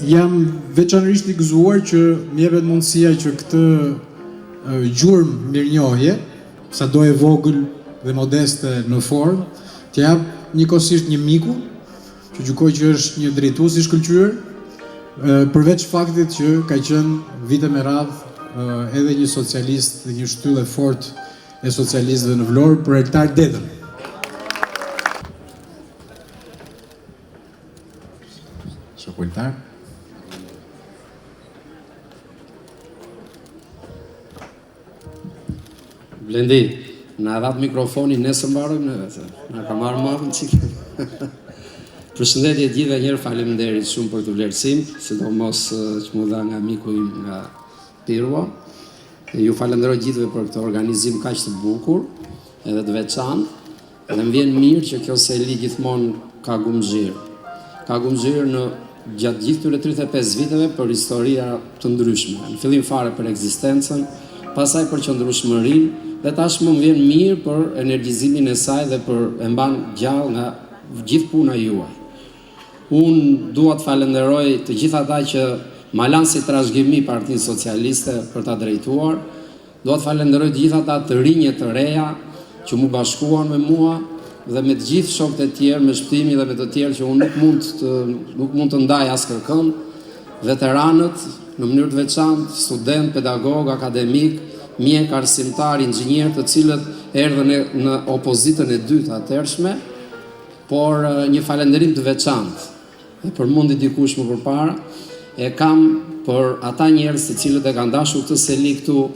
Jam veçanërisht i gëzuar që më jepet mundësia që këtë gjurmë mirënjohje, sado e vogël dhe modeste në formë, të jap njëkohësisht një miku, që gjykoj që është një drejtues i shkëlqyer, përveç faktit që ka qenë vite me radhë edhe një socialist dhe një shtyllë e fortë e socialistëve në Vlorë për Eltar Dedën. Shoku Eltar. Blendi, na dhat mikrofonin nesër mbarojmë ne vetë. Na ka marrë mafën çik. Përshëndetje gjithëve, njëherë faleminderit shumë për këtë vlerësim, sidomos që më dha nga miku im nga Pirua. Ju falenderoj gjithëve për këtë organizim kaq të bukur, edhe të veçantë, dhe më vjen mirë që kjo seli gjithmonë ka gumzhir. Ka gumzhir në gjatë gjithë këtyre 35 viteve për historia të ndryshme. Në fillim fare për ekzistencën, pastaj për qëndrueshmërinë, dhe tashmë më vjen mirë për energjizimin e saj dhe për e mban gjallë nga gjithë puna juaj. Unë dua të falenderoj të gjithë ata që ma lanë si trashëgimi Partinë Socialiste për ta drejtuar. Dua të falenderoj të gjithë ata të rinje të reja që mu bashkuan me mua dhe me të gjithë shokët e tjerë, me Shpëtimi dhe me të tjerë që unë nuk mund të ndaj as kërkën, veteranët në mënyrë të veçantë, student, pedagog, akademik, mjek, arsimtar, inxhinier, të cilët erdhën në opozitën e dytë atërshme, por një falënderim të veçantë. E përmendi dikush më përpara, e kam për ata njerëz të cilët e kanë dashur këtë seli këtu,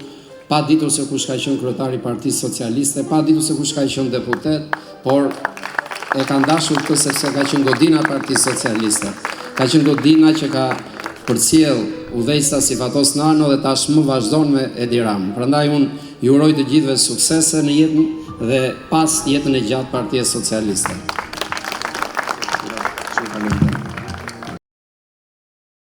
pa ditur se kush ka qenë kryetari i Partisë Socialiste, pa ditur se kush ka qenë deputet, por e kanë dashur këtë sepse ka qenë godina e Partisë Socialiste. Ka qenë godina që ka përcjell udhëheqësa si Fatos Nano dhe tashmë vazhdon me Edi Ramën. Prandaj unë ju uroj të gjithëve suksese në jetën dhe pas jetën e gjatë Partisë Socialiste.